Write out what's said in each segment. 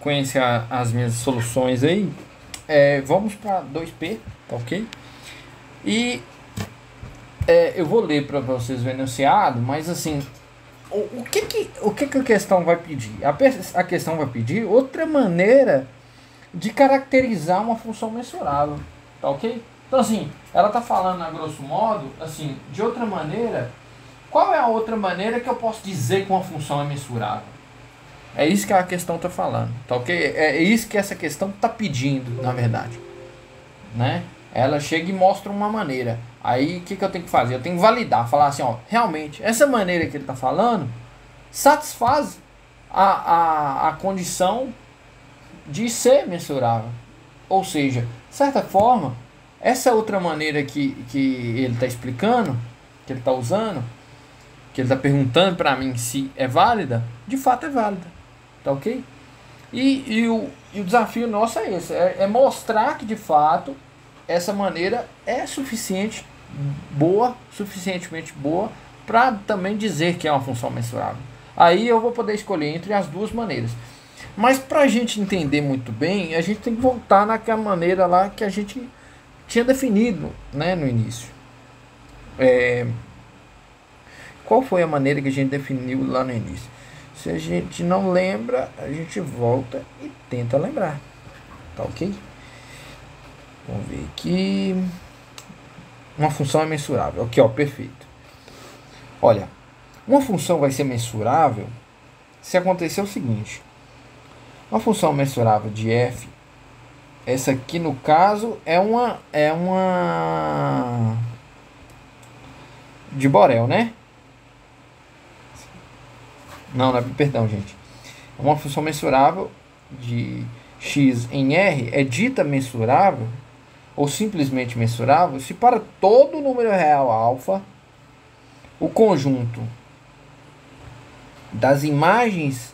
conhecer as minhas soluções aí, vamos para 2P, tá ok? E eu vou ler para vocês o enunciado, mas assim, o que a questão vai pedir? A questão vai pedir outra maneira de caracterizar uma função mensurável, tá ok? Então assim, ela está falando a grosso modo, assim, de outra maneira. Qual é a outra maneira que eu posso dizer que uma função é mensurável? É isso que a questão está falando, tá ok? É isso que essa questão está pedindo, na verdade, né? Ela chega e mostra uma maneira. Aí o que eu tenho que fazer? Eu tenho que validar, falar assim, ó, realmente, essa maneira que ele está falando satisfaz a condição de ser mensurável. Ou seja, de certa forma, essa outra maneira que ele está explicando, que ele está usando, que ele está perguntando para mim se é válida, de fato é válida, tá ok? E o desafio nosso é esse, é mostrar que de fato essa maneira é suficientemente boa para também dizer que é uma função mensurável. Aí eu vou poder escolher entre as duas maneiras. Mas para a gente entender muito bem, a gente tem que voltar naquela maneira lá que a gente tinha definido, né, no início. Qual foi a maneira que a gente definiu lá no início? Se a gente não lembra, a gente volta e tenta lembrar. Tá ok? Vamos ver aqui. Uma função é mensurável. Aqui, ó, perfeito. Olha, uma função vai ser mensurável se acontecer o seguinte. Uma função mensurável de f, essa aqui no caso é uma de Borel, né? Não, perdão, gente. Uma função mensurável de x em R é dita mensurável ou simplesmente mensurável se para todo número real alfa o conjunto das imagens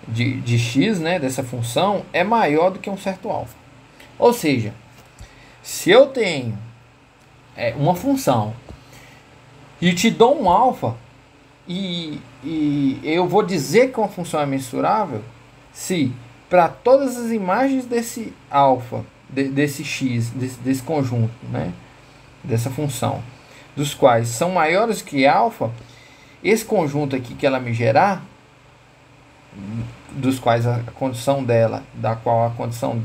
de x, né, dessa função é maior do que um certo alfa. Ou seja, se eu tenho uma função e te dou um alfa e eu vou dizer que uma função é mensurável se para todas as imagens desse alfa, desse x, desse conjunto, né, dessa função, dos quais são maiores que alfa, esse conjunto aqui que ela me gerar, dos quais a condição dela, da qual a condição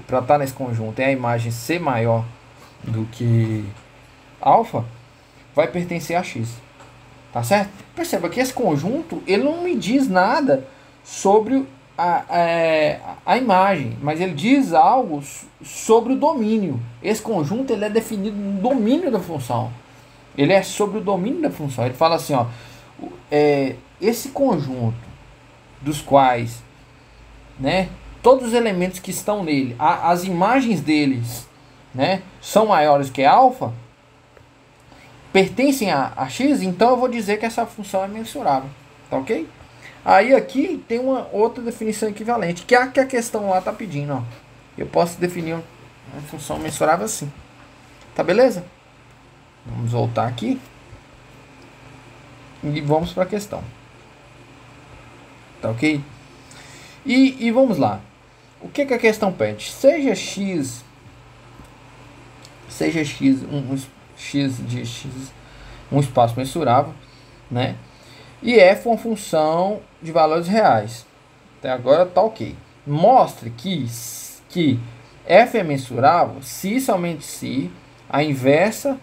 para estar nesse conjunto é a imagem ser maior do que alfa, vai pertencer a x. Tá certo? Perceba que esse conjunto ele não me diz nada sobre a imagem, mas ele diz algo sobre o domínio. Esse conjunto ele é definido no domínio da função. Ele é sobre o domínio da função. Ele fala assim, ó, esse conjunto dos quais, né, todos os elementos que estão nele, as imagens deles, né, são maiores que alfa, pertencem a x, então eu vou dizer que essa função é mensurável, tá ok? Aí aqui tem uma outra definição equivalente, que é a que a questão lá está pedindo, ó. Eu posso definir uma função mensurável assim, tá beleza? Vamos voltar aqui e vamos para a questão, tá ok? E vamos lá. O que a questão pede? Seja x um espaço mensurável, né? E f uma função de valores reais. Até agora tá ok. Mostre que f é mensurável se somente se a inversa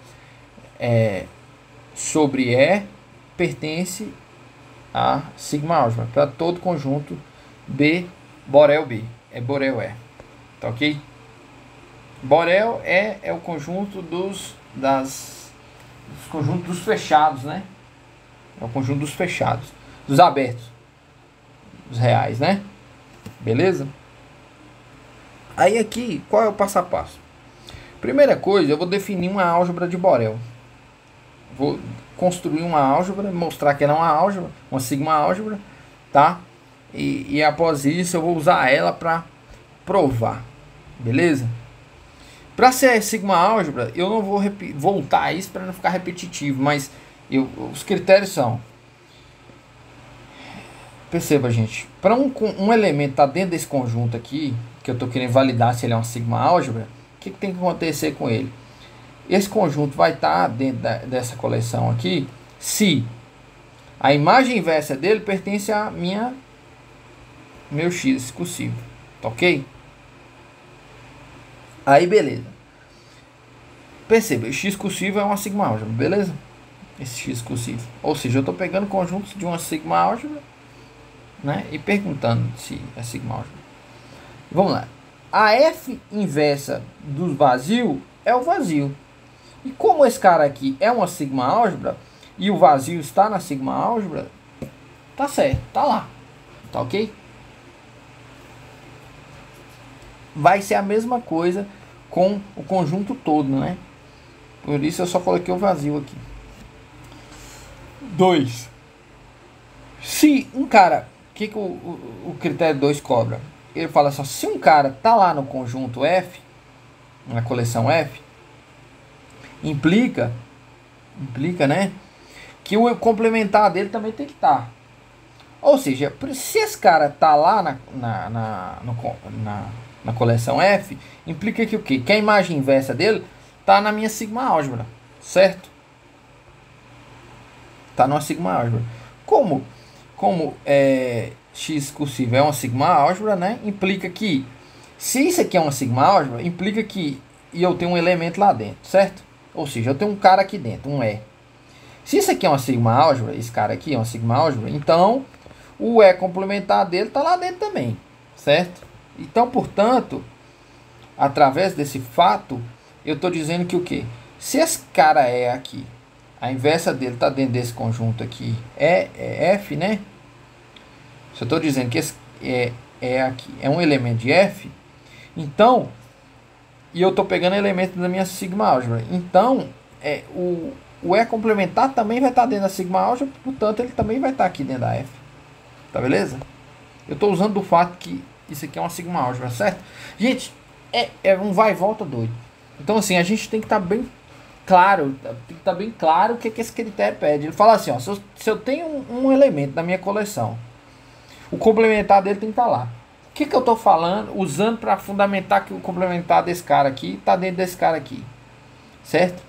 sobre E pertence a sigma álgebra para todo conjunto B, Borel B. Borel E. Tá ok? Borel é o conjunto dos conjuntos dos fechados, né? É o conjunto dos fechados, dos abertos, dos reais, né? Beleza? Aí aqui, qual é o passo a passo? Primeira coisa, eu vou definir uma álgebra de Borel. Vou construir uma álgebra, mostrar que ela é uma álgebra, uma sigma álgebra, tá? E após isso eu vou usar ela para provar, beleza? Para ser sigma álgebra, eu não vou voltar a isso para não ficar repetitivo, mas os critérios são Perceba, gente, para um elemento estar dentro desse conjunto aqui, que eu estou querendo validar se ele é uma sigma álgebra, o que tem que acontecer com ele? Esse conjunto vai estar dentro dessa coleção aqui, se a imagem inversa dele pertence a meu x discursivo, tá ok? Aí beleza. Perceba, o x cursivo é uma sigma álgebra, beleza? Esse x cursivo. Ou seja, eu estou pegando conjuntos de uma sigma álgebra, né, e perguntando se é sigma álgebra. Vamos lá. A f inversa do vazio é o vazio. E como esse cara aqui é uma sigma álgebra e o vazio está na sigma álgebra, tá certo, tá lá. Tá ok? Vai ser a mesma coisa com o conjunto todo, né? Por isso eu só coloquei o vazio aqui. 2. Se um cara... O que o critério 2 cobra? Ele fala só, se um cara tá lá no conjunto F, na coleção F, implica, né, que o complementar dele também tem que estar. Ou seja, se esse cara tá lá na coleção F, implica que o quê? Que a imagem inversa dele tá na minha sigma álgebra, certo? Tá numa sigma álgebra. Como x cursivo é uma sigma álgebra, né? Implica que, se isso aqui é uma sigma álgebra, implica que eu tenho um elemento lá dentro, certo? Ou seja, eu tenho um cara aqui dentro, um E. Se isso aqui é uma sigma álgebra, esse cara aqui é uma sigma álgebra, então o E complementar dele está lá dentro também, certo? Então, portanto, através desse fato, eu estou dizendo que o quê? Se esse cara é aqui, a inversa dele está dentro desse conjunto aqui, é F, né? Se eu estou dizendo que esse aqui é um elemento de F, então, e eu estou pegando elemento da minha sigma álgebra, então, o E complementar também vai estar dentro da sigma álgebra, portanto, ele também vai estar aqui dentro da F. Tá beleza? Eu estou usando do fato que isso aqui é uma sigma álgebra, certo? Gente, é um vai e volta doido. Então, assim, a gente tem que estar bem claro, o que esse critério pede. Ele fala assim, ó, se eu tenho um elemento da minha coleção, o complementar dele tem que estar lá. O que eu estou falando, usando para fundamentar que o complementar desse cara aqui está dentro desse cara aqui, certo?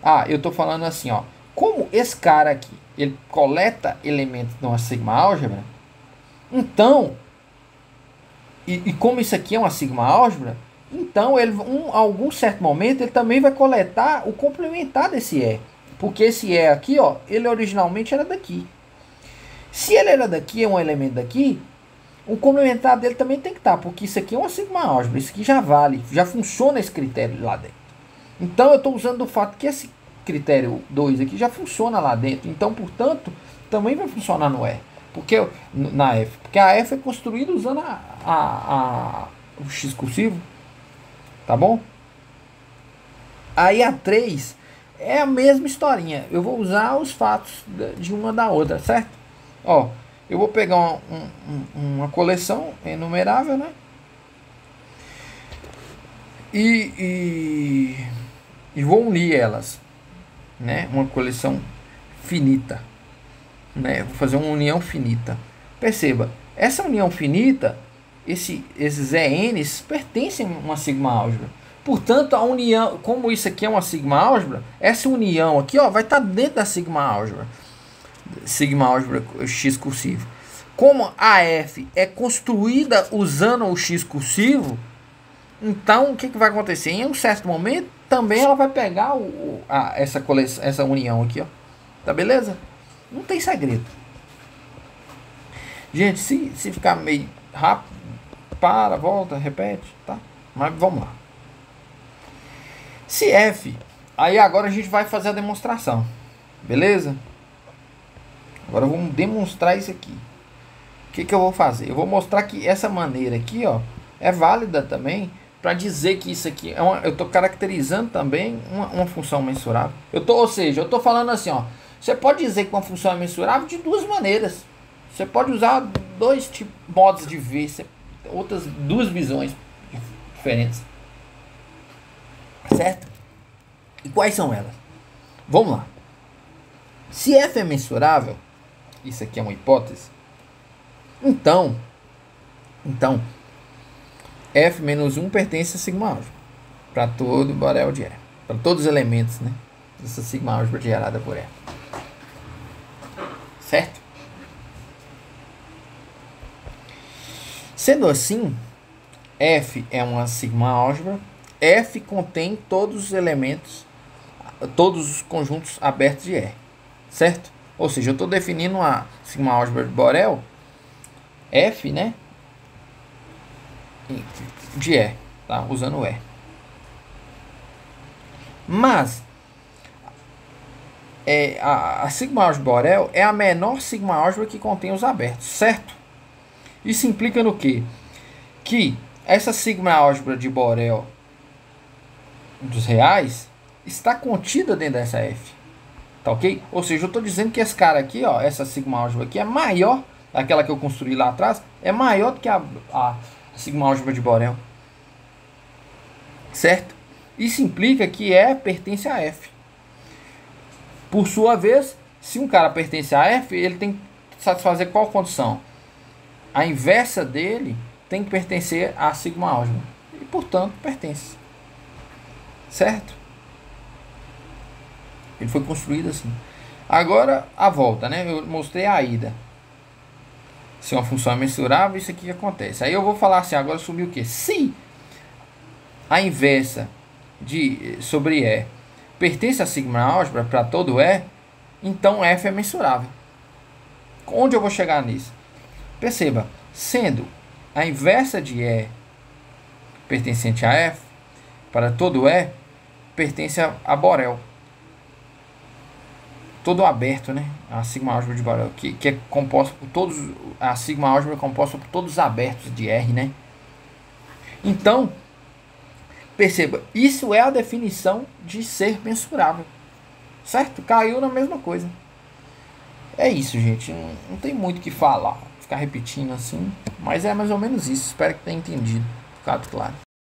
Ah, eu estou falando assim, ó, como esse cara aqui, ele coleta elementos de uma sigma álgebra, então, e como isso aqui é uma sigma álgebra, então ele, algum certo momento ele também vai coletar o complementar desse E, porque esse E aqui, ó, ele originalmente era daqui. Se ele era daqui, é um elemento daqui, o complementar dele também tem que estar, porque isso aqui é uma sigma álgebra, isso aqui já vale, já funciona esse critério lá dentro. Então eu estou usando o fato que esse critério 2 aqui já funciona lá dentro, então portanto também vai funcionar no E, porque na F, porque a F é construída usando o x cursivo, tá bom? Aí a 3 é a mesma historinha, eu vou usar os fatos de uma da outra, certo? Ó, eu vou pegar uma coleção enumerável, né? E vou unir elas, né? Uma coleção finita, né? Vou fazer uma união finita. Perceba, essa união finita, esses ENs pertencem a uma sigma álgebra. Portanto, a união, como isso aqui é uma sigma álgebra, essa união aqui, ó, vai estar dentro da sigma álgebra x cursivo. Como a F é construída usando o x cursivo, então o que vai acontecer? Em um certo momento, também ela vai pegar essa união aqui, ó. Tá beleza? Não tem segredo. Gente, se ficar meio rápido, para, volta, repete, tá? Mas vamos lá. Se F, aí agora a gente vai fazer a demonstração. Beleza? Agora vamos demonstrar isso aqui. O que eu vou fazer? Eu vou mostrar que essa maneira aqui, ó, é válida também para dizer que isso aqui eu estou caracterizando também uma função mensurável. Ou seja, eu estou falando assim, ó, você pode dizer que uma função é mensurável de duas maneiras. Você pode usar dois modos de ver, outras duas visões diferentes. Certo? E quais são elas? Vamos lá. Se f é mensurável, isso aqui é uma hipótese, Então, F menos 1 pertence a sigma álgebra. Para todo Borel de E. Para todos os elementos, né? Dessa sigma álgebra gerada por E. Certo? Sendo assim, F é uma sigma álgebra. F contém todos os elementos, todos os conjuntos abertos de E. Certo? Ou seja, eu estou definindo uma sigma álgebra de Borel, F, né? De E, tá? Usando E. Mas a sigma álgebra de Borel é a menor sigma álgebra que contém os abertos, certo? Isso implica no quê? Que essa sigma álgebra de Borel dos reais está contida dentro dessa F. Tá ok? Ou seja, eu estou dizendo que esse cara aqui, ó, essa sigma álgebra aqui é maior, aquela que eu construí lá atrás, é maior do que a sigma álgebra de Borel. Certo? Isso implica que E pertence a F. Por sua vez, se um cara pertence a F, ele tem que satisfazer qual condição? A inversa dele tem que pertencer à sigma álgebra. E, portanto, pertence. Certo? Ele foi construído assim. Agora, a volta, né? Eu mostrei a ida. Se uma função é mensurável, isso aqui que acontece. Aí eu vou falar assim, agora sobre o que? Se a inversa sobre E pertence à sigma álgebra para todo E, então F é mensurável. Onde eu vou chegar nisso? Perceba, sendo a inversa de E pertencente a F, para todo E, pertence a Borel. Todo aberto, né? A sigma álgebra de Borel, que é composta por todos, a sigma álgebra é composta por todos os abertos de R, né? Então, perceba, isso é a definição de ser mensurável. Certo? Caiu na mesma coisa. É isso, gente. Não tem muito o que falar. Ficar repetindo assim. Mas é mais ou menos isso. Espero que tenha entendido. Ficado claro.